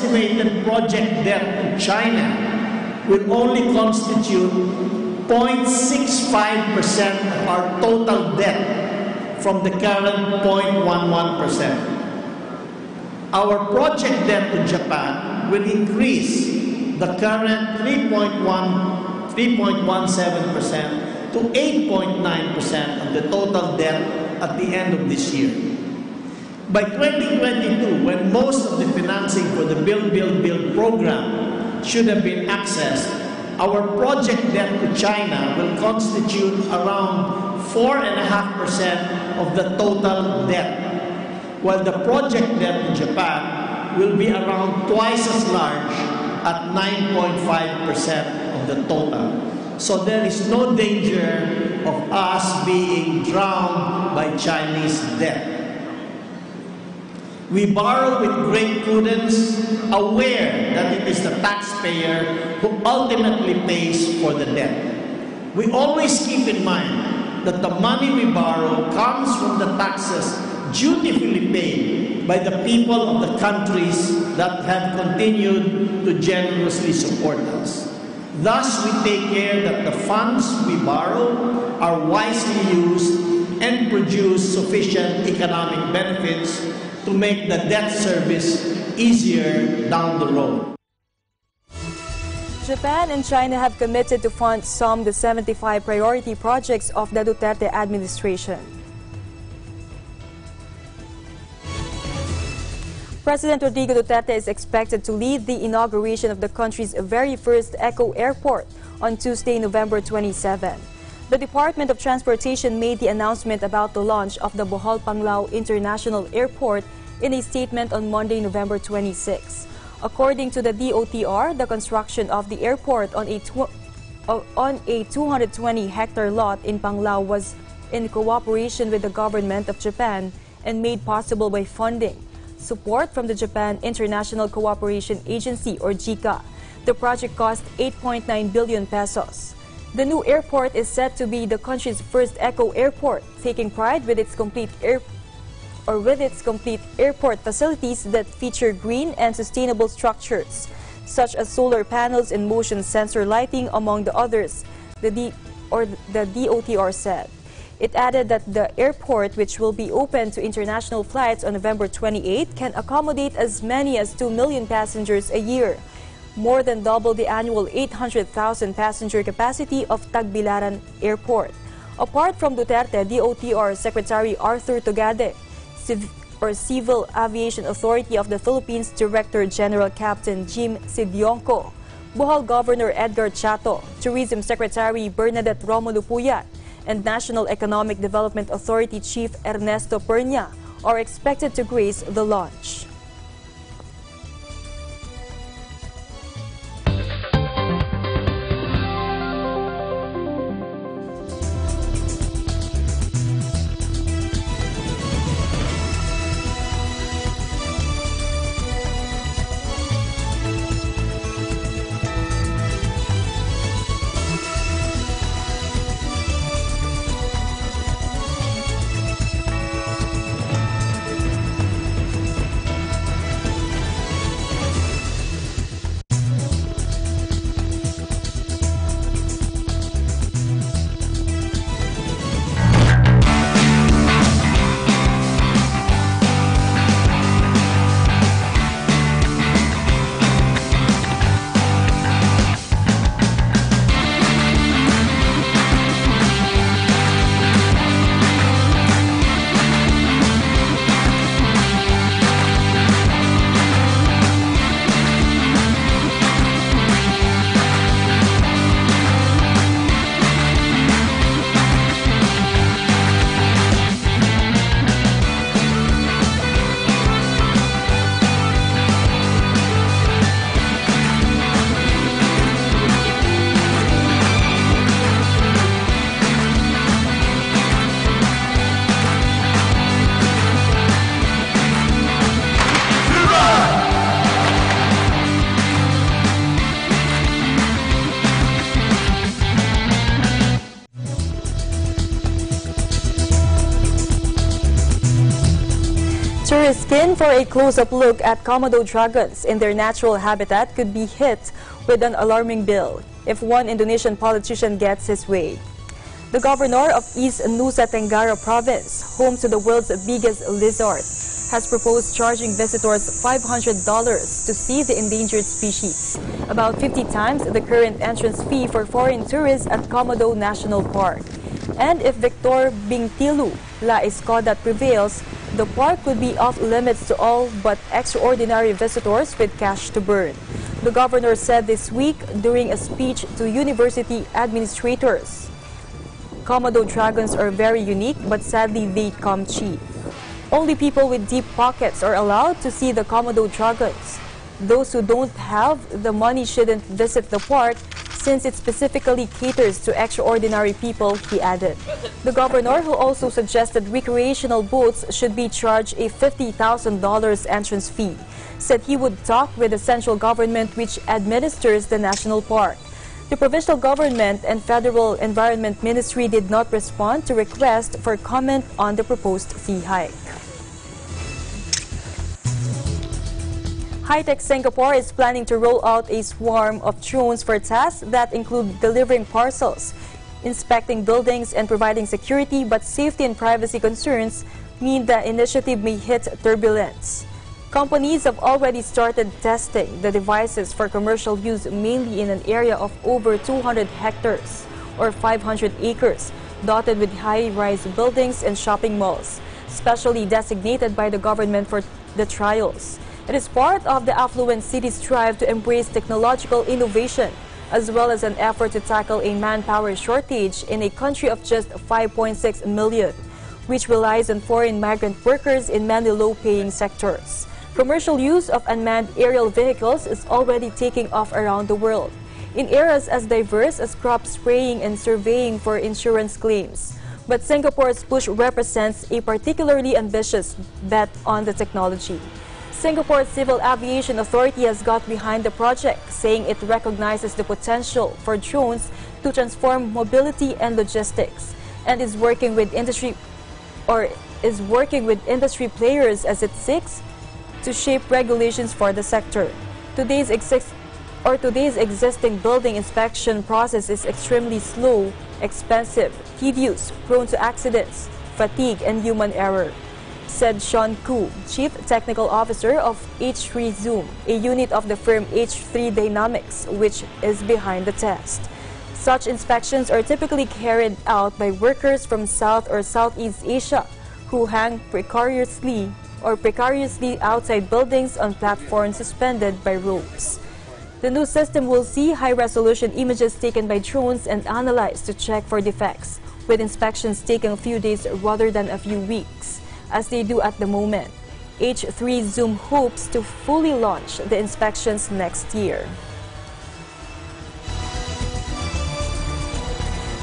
estimated project debt to China will only constitute 0.65% of our total debt from the current 0.11%. Our project debt to Japan will increase the current 3.17% to 8.9% of the total debt at the end of this year. By 2022, when most of the financing for the Build program should have been accessed, our project debt to China will constitute around 4.5% of the total debt, while the project debt to Japan will be around twice as large at 9.5% of the total. So there is no danger of us being drowned by Chinese debt. We borrow with great prudence, aware that it is the taxpayer who ultimately pays for the debt. We always keep in mind that the money we borrow comes from the taxes dutifully paid by the people of the countries that have continued to generously support us. Thus, we take care that the funds we borrow are wisely used and produce sufficient economic benefits to make the debt service easier down the road. Japan and China have committed to fund some of the 75 priority projects of the Duterte administration. President Rodrigo Duterte is expected to lead the inauguration of the country's very first Eco Airport on Tuesday, November 27. The Department of Transportation made the announcement about the launch of the Bohol-Panglao International Airport in a statement on Monday, November 26. According to the DOTR, the construction of the airport on a 220-hectare lot in Panglao was in cooperation with the government of Japan and made possible by funding support from the Japan International Cooperation Agency, or JICA. The project cost 8.9 billion pesos. The new airport is set to be the country's first eco airport, taking pride with its complete airport facilities that feature green and sustainable structures, such as solar panels and motion sensor lighting, among the others, the DOTR said. It added that the airport, which will be open to international flights on November 28, can accommodate as many as 2 million passengers a year, more than double the annual 800,000 passenger capacity of Tagbilaran Airport. Apart from Duterte, DOTR Secretary Arthur Togade, Civil Aviation Authority of the Philippines Director General Captain Jim Sidionco, Bohol Governor Edgar Chato, Tourism Secretary Bernadette Romulo Puyat, and National Economic Development Authority Chief Ernesto Pernia are expected to grace the launch. for a close-up look at Komodo dragons in their natural habitat could be hit with an alarming bill if one Indonesian politician gets his way. The governor of East Nusa Tenggara province, home to the world's biggest lizard, has proposed charging visitors $500 to see the endangered species, about 50 times the current entrance fee for foreign tourists at Komodo National Park. And if Victor Bingtilu La Escoda prevails, the park could be off limits to all but extraordinary visitors with cash to burn. The governor said this week during a speech to university administrators. Komodo dragons are very unique, but sadly they come cheap. Only people with deep pockets are allowed to see the Komodo dragons. Those who don't have the money shouldn't visit the park since it specifically caters to extraordinary people, he added. The governor, who also suggested recreational boats should be charged a $50,000 entrance fee, said he would talk with the central government which administers the national park. The provincial government and federal environment ministry did not respond to requests for comment on the proposed fee hike. High-tech Singapore is planning to roll out a swarm of drones for tasks that include delivering parcels, inspecting buildings, and providing security, but safety and privacy concerns mean the initiative may hit turbulence. Companies have already started testing the devices for commercial use, mainly in an area of over 200 hectares or 500 acres, dotted with high-rise buildings and shopping malls, specially designated by the government for the trials. It is part of the affluent city's drive to embrace technological innovation, as well as an effort to tackle a manpower shortage in a country of just 5.6 million, which relies on foreign migrant workers in many low-paying sectors. Commercial use of unmanned aerial vehicles is already taking off around the world, in areas as diverse as crop spraying and surveying for insurance claims. But Singapore's push represents a particularly ambitious bet on the technology. Singapore's Civil Aviation Authority has got behind the project, saying it recognizes the potential for drones to transform mobility and logistics, and is working with industry players as it seeks to shape regulations for the sector. Today's existing building inspection process is extremely slow, expensive, tedious, prone to accidents, fatigue, and human error, said Sean Koo, Chief Technical Officer of H3 Zoom, a unit of the firm H3 Dynamics, which is behind the test. Such inspections are typically carried out by workers from South or Southeast Asia who hang precariously outside buildings on platforms suspended by ropes. The new system will see high-resolution images taken by drones and analyzed to check for defects, with inspections taking a few days rather than a few weeks, as they do at the moment. H3 Zoom hopes to fully launch the inspections next year.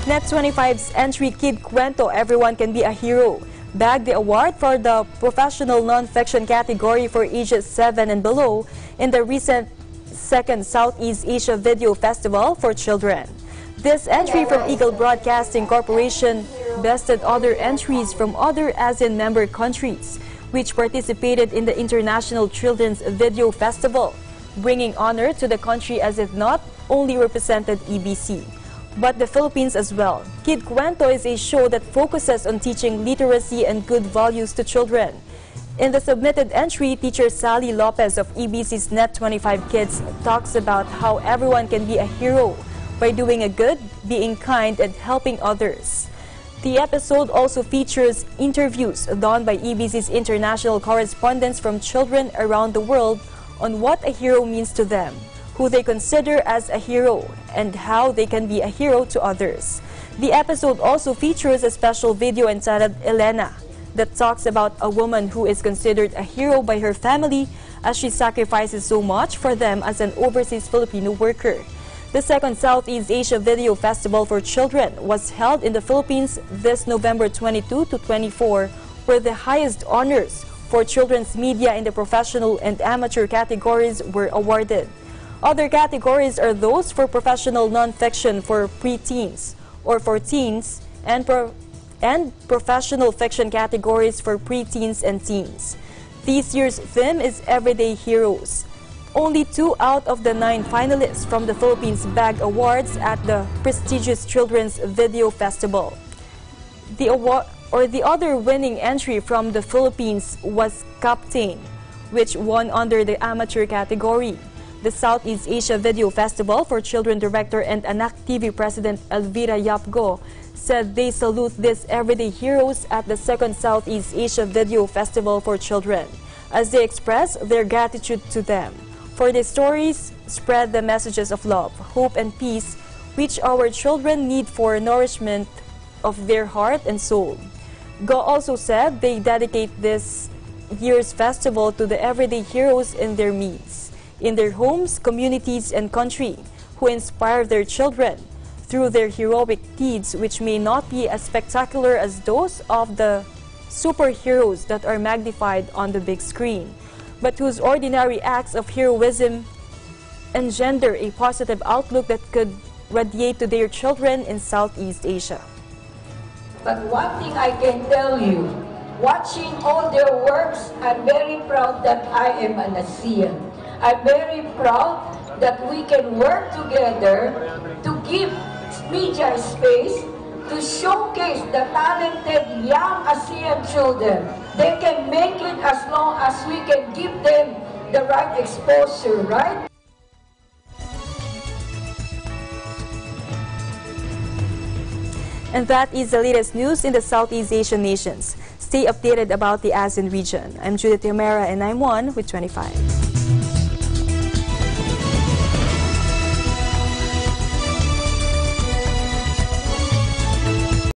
Net25's entry Kid Cuento, Everyone Can Be a Hero, bagged the award for the professional non-fiction category for ages 7 and below in the recent second Southeast Asia Video Festival for Children. This entry from Eagle Broadcasting Corporation bested other entries from other ASEAN member countries, which participated in the International Children's Video Festival, bringing honor to the country as it not only represented EBC, but the Philippines as well. Kid Cuento is a show that focuses on teaching literacy and good values to children. In the submitted entry, teacher Sally Lopez of EBC's Net25 Kids talks about how everyone can be a hero by doing a good, being kind, and helping others. The episode also features interviews done by EBC's international correspondents from children around the world on what a hero means to them, who they consider as a hero, and how they can be a hero to others. The episode also features a special video entitled Elena that talks about a woman who is considered a hero by her family as she sacrifices so much for them as an overseas Filipino worker. The second Southeast Asia Video Festival for Children was held in the Philippines this November 22 to 24, where the highest honors for children's media in the professional and amateur categories were awarded. Other categories are those for professional non-fiction for preteens or for teens, and professional fiction categories for preteens and teens. This year's theme is Everyday Heroes. Only 2 out of the 9 finalists from the Philippines bagged awards at the prestigious Children's Video Festival. The other winning entry from the Philippines was Captain, which won under the amateur category. The Southeast Asia Video Festival for Children Director and Anak TV President Elvira Yapgo said they salute these everyday heroes at the 2nd Southeast Asia Video Festival for Children, as they express their gratitude to them for their stories spread the messages of love, hope, and peace which our children need for nourishment of their heart and soul. Go also said they dedicate this year's festival to the everyday heroes in their midst, in their homes, communities, and country, who inspire their children through their heroic deeds which may not be as spectacular as those of the superheroes that are magnified on the big screen, but whose ordinary acts of heroism engender a positive outlook that could radiate to their children in Southeast Asia. But one thing I can tell you, watching all their works, I'm very proud that I am an ASEAN. I'm very proud that we can work together to give media space to showcase the talented young ASEAN children. They can make it as long as we can give them the right exposure, right? And that is the latest news in the Southeast Asian nations. Stay updated about the ASEAN region. I'm Judith Romera and I'm 1 with 25.